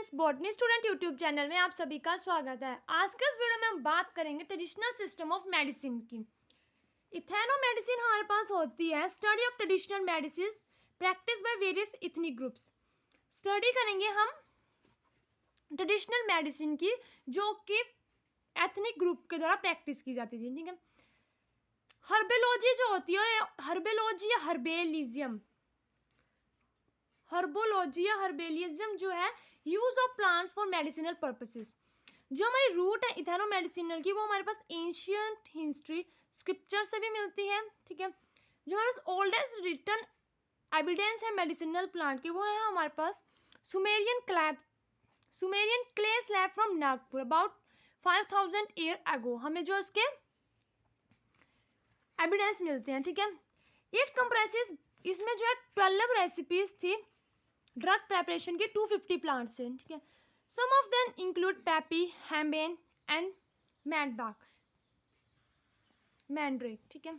Friends, botany student YouTube channel में आप सभी का स्वागत है। आज के इस वीडियो में हम बात करेंगे ट्रेडिशनल सिस्टम ऑफ मेडिसिन की। इथेनो मेडिसिन हमारे पास होती है study of traditional medicine practice by various ethnic groups. Study करेंगे हम ट्रेडिशनल मेडिसिन की जो कि एथनिक ग्रुप के द्वारा प्रैक्टिस की जाती थी। ठीक है, हर्बोलॉजी जो होती है, हर्बोलॉजी या हर्बेलिज्म जो है use of plants for medicinal purposes. जो हमारी रूट है इथेनो मेडिसिनल की वो हमारे पास एंशियंट हिस्ट्री स्क्रिप्चर से भी मिलती है। ठीक है, जो हमारे पास ओल्डेस्ट रिटर्न एविडेंस है मेडिसिनल प्लांट की वो है हमारे पास Sumerian clay slab from Nagpur about 5000 year ago. हमें जो इसके एविडेंस मिलते हैं। ठीक है, इट कंप्रेसेस, इसमें जो है 12 रेसिपीज थी ड्रग प्रेपरेशन की 250 प्लांट्स हैं। ठीक है, some of them include poppy, henbane and mandrake. ठीक है,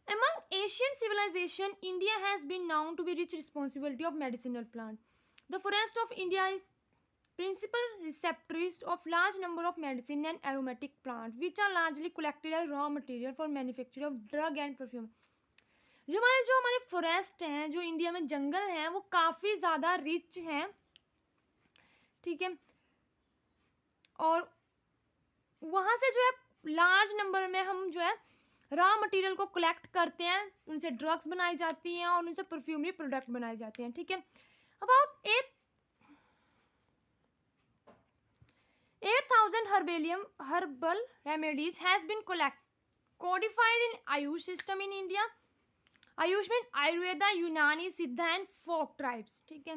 among Asian civilization India has been known to be rich responsibility of medicinal plant. The forest of India is principal receptors of large number of medicine and aromatic plants which are largely collected as raw material for manufacture of drug and perfume। जो हमारे forest हैं, जो India में जंगल हैं, वो काफ़ी ज़्यादा rich हैं। ठीक है, और वहाँ से जो है लार्ज नंबर में हम जो है रॉ मटेरियल को कलेक्ट करते हैं, उनसे ड्रग्स बनाई जाती हैं और उनसे परफ्यूमरी प्रोडक्ट बनाए जाते हैं। ठीक है, about 8,000 herbal remedies has been codified in Ayush system in India। Ayush में आयुर्वेदा, यूनानी, सिद्धा एंड फोक ट्राइब्स। ठीक है,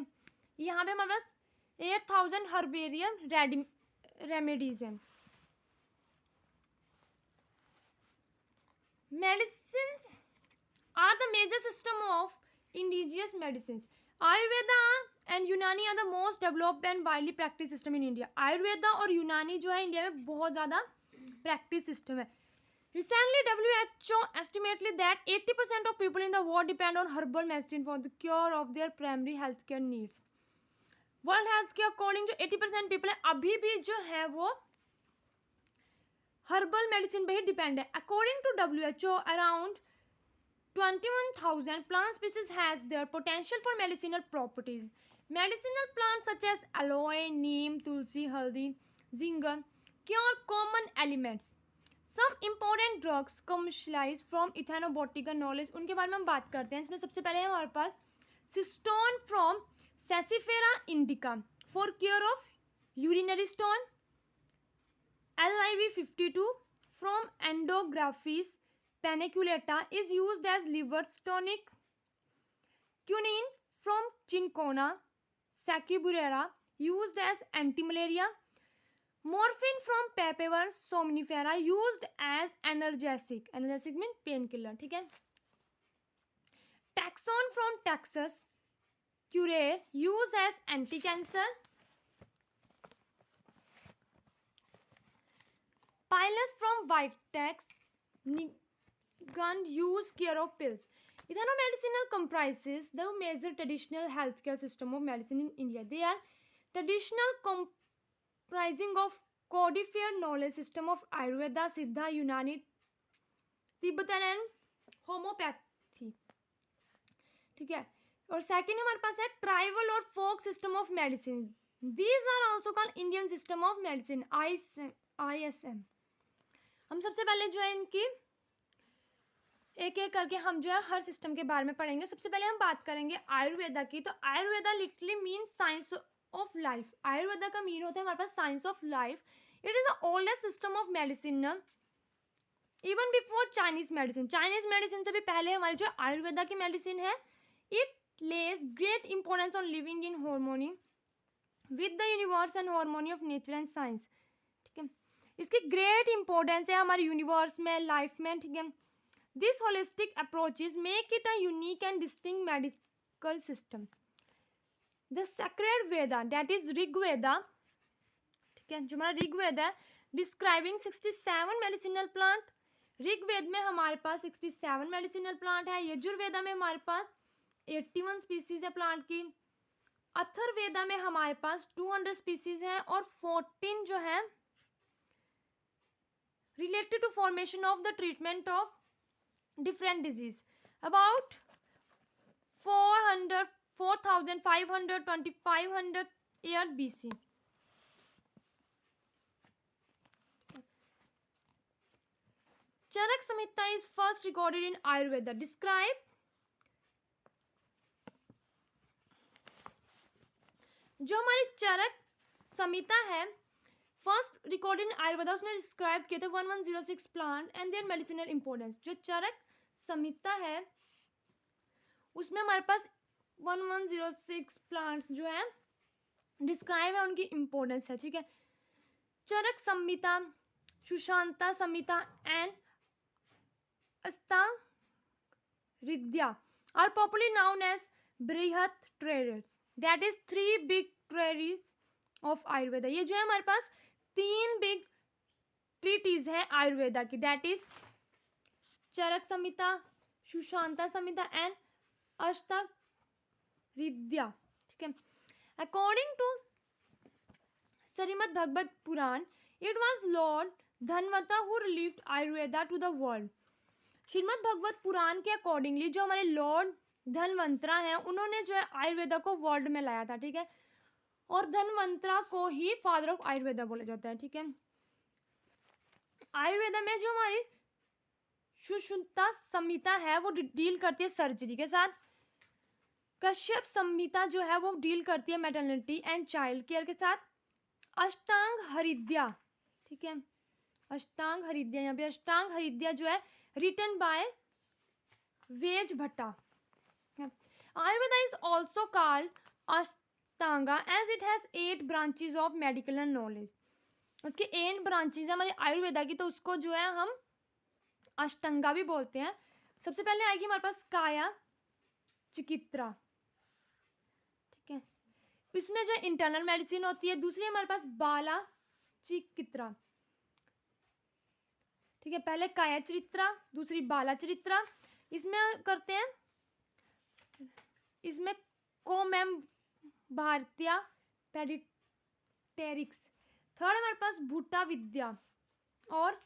यहाँ पे हमारे पास 8,000 हर्बेरियम रेमेडीज हैं। Medicines are the major system of indigenous medicine. Ayurveda and Unani are the most developed and widely practice system in India. Ayurveda और यूनानी जो है इंडिया में बहुत ज़्यादा प्रैक्टिस सिस्टम है। Recently, WHO estimated that 80% of people in the world depend on herbal medicine for the cure of their primary healthcare needs। World Health के according जो 80% people है अभी भी जो है वो हर्बल मेडिसिन पे ही डिपेंड है। According to WHO, around 21,000 plant species has their potential for medicinal properties। Medicinal plants such as aloe, neem, tulsi, haldi, zinga cure common ailments। Some important drugs commercialized from ethnobotanical knowledge, उनके बारे में हम बात करते हैं। इसमें सबसे पहले है हमारे पास सिस्टोन फ्रॉम सेसिफेरा इंडिका for cure of urinary stone, LIV52 from एंडोग्राफिस पेनिकुलेटा is used as liver tonic, quinine from चिंकोना सैक्यूबुरेरा used as anti malaria, morphine from papaver somnifera used as analgesic mean pain killer. ठीक है, taxon from Texas curare used as anti cancer, pilus from Vitex gun used care of pills। Ethno medicinal comprises the major traditional healthcare system of medicine in India। They are traditional comprising of codified knowledge system of Ayurveda, Siddha, Unani, Tibetan and homeopathy. ठीक है, और second हमारे पास है tribal और folk system of medicine. These are also called Indian system of medicine, ISM। हम सबसे पहले जो है इनकी एक एक करके हम जो है हर सिस्टम के बारे में पढ़ेंगे। सबसे पहले हम बात करेंगे आयुर्वेदा की। तो Ayurveda literally means science of life. Ayurveda का मीन होता है हमारे पास science of life. It is the oldest system of medicine even before Chinese medicine. Chinese medicine से भी पहले हमारी जो आयुर्वेदा की मेडिसिन है, it lays great importance on living in harmony with the universe and harmony of nature and science. ठीक है, इसकी ग्रेट इंपॉर्टेंस है हमारे यूनिवर्स में, लाइफ में। ठीक है, this holistic approaches make it a unique and distinct medical system. The sacred Veda that is Rigveda. ठीक है, जो हमारा ऋग्वेद है डिस्क्राइबिंग 67 मेडिसिनल प्लांट। ऋग्वेद में हमारे पास 67 मेडिसिनल प्लांट है। यजुर्वेदा में हमारे पास 81 स्पीसीज है प्लांट की। अथर्ववेदा में हमारे पास 200 स्पीसीज हैं और 14 जो है related to formation of the treatment of different disease. About 400 4500 2500 year BC. Charak Samhita is first recorded in Ayurveda. Describe जो हमारी चरक संहिता है फर्स्ट रिकॉर्डेड इन आयुर्वेदा, उसने डिस्क्राइब किए थे 1106 plant and their medicinal importance. जो चरक संहिता है उसमें हमारे पास 1106 प्लांट्स जो है डिस्क्राइब है, उनकी इंपॉर्टेंस है. ठीक है. Charaka Samhita, Sushanta Samhita and Ashtangahridaya are popularly known as Brihat traders. That is 3 big treatise of Ayurveda. ये जो है हमारे पास 3 बिग ट्रीटीज है आयुर्वेदा की. That is Charaka Samhita, Sushanta Samhita and Ashtangahridaya. ठीक है. According to Shrimad Bhagavata Purana, it was Lord Dhanvantari who relieved Ayurveda to the world. Shrimad Bhagavata Purana के अकॉर्डिंगली जो हमारे लॉर्ड धनवंतरा हैं उन्होंने जो है आयुर्वेदा को वर्ल्ड में लाया था. ठीक है. और धनवंतरा को ही फादर ऑफ आयुर्वेदा बोला जाता है. ठीक है. आयुर्वेदा में जो हमारी सुश्रुता संहिता है वो डील करती है सर्जरी के साथ. कश्यप संहिता जो है वो डील करती है मैटरनिटी एंड चाइल्ड केयर के साथ. अष्टांगहृदय, ठीक है, अष्टांगहृदय, यहाँ पे अष्टांगहृदय जो है written by Vagbhata. Ayurveda is also called Ashtanga as it has 8 branches of medical and knowledge. उसकी 8 ब्रांचेज है हमारी आयुर्वेदा की, तो उसको जो है हम अष्टांगा भी बोलते हैं. सबसे पहले आएगी हमारे पास काया चिकित्रा. ठीक है. इसमें जो इंटरनल मेडिसिन होती है. दूसरी हमारे पास बाला चिकित्रा. ठीक है. पहले काया चरित्रा, दूसरी बाला चरित्रा. इसमें करते हैं, इसमें कोमैम भारतीय पेडिटेरिक्स. थर्ड हमारे पास भूटा विद्या और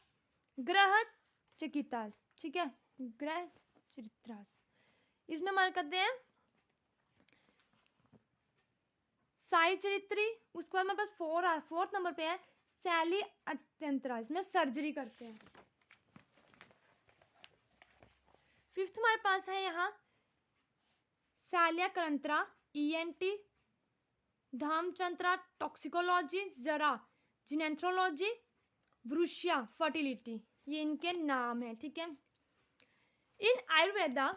ग्रह चिकित्सास. ठीक है. ग्रह चिकित्सास. इसमें हमारे करते हैं साई चरित्री. उसके बाद हमारे पास 4th नंबर पे है सैली अत्यंतरा. इसमें सर्जरी करते हैं. 5th हमारे पास है यहाँ शैल्याक्रंत्रा, ENT, धामचंत्रा, टॉक्सिकोलॉजी, जरा जिनेंथ्रोलॉजी, वृष्या फर्टिलिटी. ये इनके नाम है. ठीक है. In Ayurveda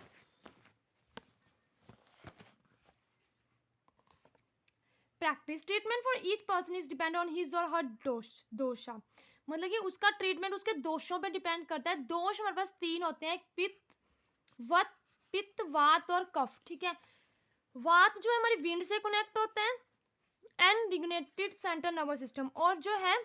practice treatment for each person is depend on his or her दोषा. मतलब कि उसका ट्रीटमेंट उसके दोषों पे डिपेंड करता है. दोष हमारे पास 3 होते हैं, पित्त, वात और कफ. ठीक है. वात जो है हमारी विंड से कनेक्ट होता है and regenerated central nervous system, और जो है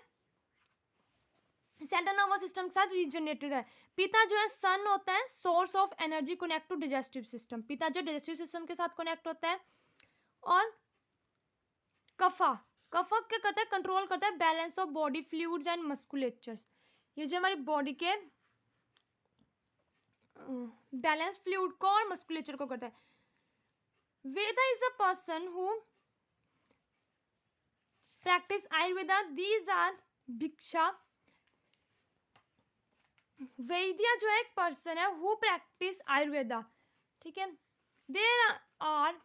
सेंट्रल नर्वस सिस्टम के साथ रीजनरेटेड है. पिता जो है सन होता है, source of energy connect to digestive system. Pitta जो डाइजेस्टिव सिस्टम के साथ कनेक्ट होता है. और कफा क्या करता है, कंट्रोल करता है balance of body fluids and musculatures. ये जो हमारी बॉडी के बैलेंस फ्लूइड को और मस्कुलेचर को करता है. Veda is a person who practice Ayurveda. These are bhiksha. वैद्य जो है एक पर्सन है हु प्रैक्टिस आयुर्वेदा. ठीक है. देयर आर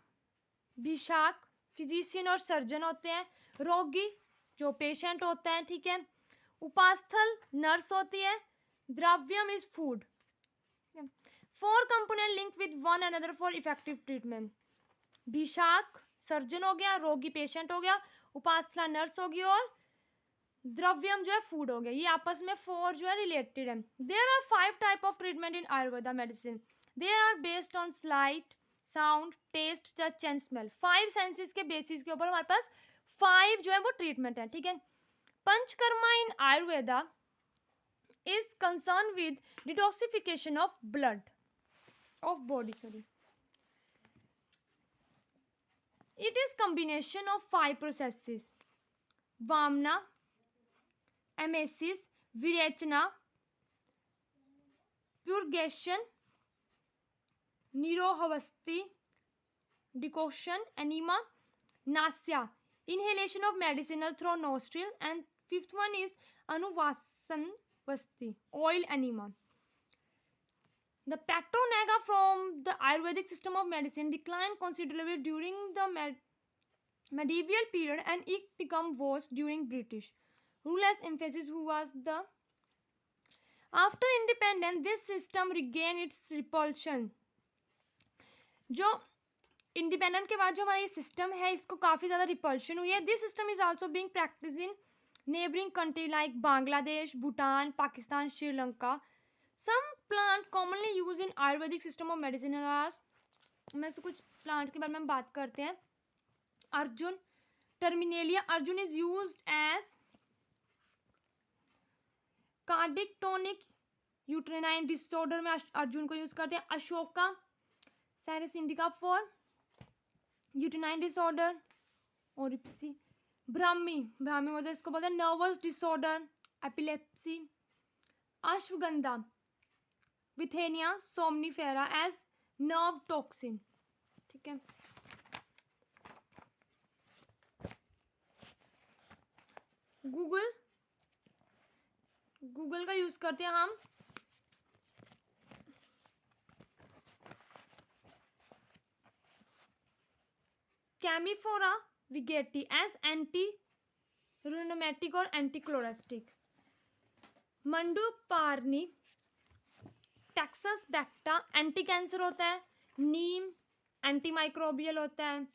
भिषाक फिजिशियन और सर्जन होते हैं. रोगी जो पेशेंट होता है. ठीक है. उपास्थल नर्स होती है. Dravyam is food. 4 component link with one another for effective treatment. Bhishak surgeon हो गया, रोगी पेशेंट हो गया, उपास्थला नर्स होगी और द्रव्यम जो है फूड हो गया. ये आपस में 4 जो है रिलेटेड है. There are 5 type of treatment in Ayurveda medicine. There are based on slight, sound, taste, touch and smell. 5 senses के बेसिस के ऊपर हमारे पास 5 जो है वो ट्रीटमेंट है. ठीक है. Panchakarma in Ayurveda is concern with detoxification of blood of body. It is combination of 5 processes: Vamna, emesis, virechana, purgation, nirohavasti, decoction, enema, nasya, inhalation of medicinal through nostril, and fifth one is anuvasan vasti, oil enema. The Patronega from the Ayurvedic system of medicine declined considerably during the medieval period, and it became worse during British rule as emphasis who was the. After independence, this system regained its repulsion. जो independent के बाद जो हमारा ये system है इसको काफ़ी ज़्यादा रिपल्शन हुई है. This system is also being practice in neighbouring country like Bangladesh, Bhutan, Pakistan, Sri Lanka. Some plant commonly use in Ayurvedic system of medicine are, में से कुछ प्लांट के बारे में हम बात करते हैं. अर्जुन, टर्मिनेलिया अर्जुन is used as cardiac tonic. Uterine disorder में अर्जुन को यूज करते हैं. अशोका सैरिस इंडिका फॉर यूट्रेनाइन डिसऑर्डर और इप्सी. ब्राह्मी मतलब इसको बोलते हैं नर्वस डिसऑर्डर, एपिलेप्सी. अश्वगंधा विथेनिया सोमनीफेरा एज नर्व टॉक्सिन. ठीक है. गूगल का यूज करते हैं हम. कैमीफोरा विगेटी एज एंटी रूमेटिक और एंटी क्लोरेस्टिक. मंडूपार्नी टेक्सस बैक्टा एंटी कैंसर होता है. नीम एंटी माइक्रोबियल होता है.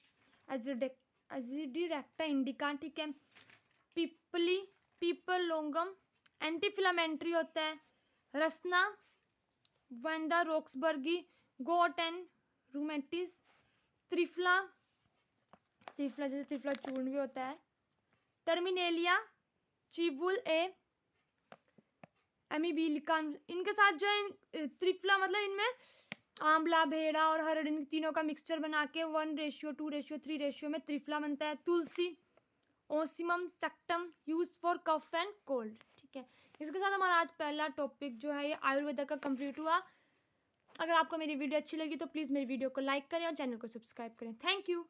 एजिडिरेक्टा इंडिका. ठीक है. पीपल लोंगम एंटी फिलामेंट्री होता है. रसना वंदा रोक्सबर्गी गोट एंड रूमेटिस. त्रिफला जैसे त्रिफला चूर्ण भी होता है. टर्मिनेलिया चिवुल ए एमीबिलिका. इनके साथ जो है त्रिफला मतलब इनमें आंवला, भेड़ा और हरड़ इन तीनों का मिक्सचर बना के 1:2:3 रेशियो में त्रिफला बनता है. तुलसी ओसिमम सेक्टम use for cough and cold. ठीक है. इसके साथ हमारा आज पहला टॉपिक जो है ये आयुर्वेदा का कंप्लीट हुआ. अगर आपको मेरी वीडियो अच्छी लगी तो प्लीज़ मेरी वीडियो को लाइक करें और चैनल को सब्सक्राइब करें. Thank you.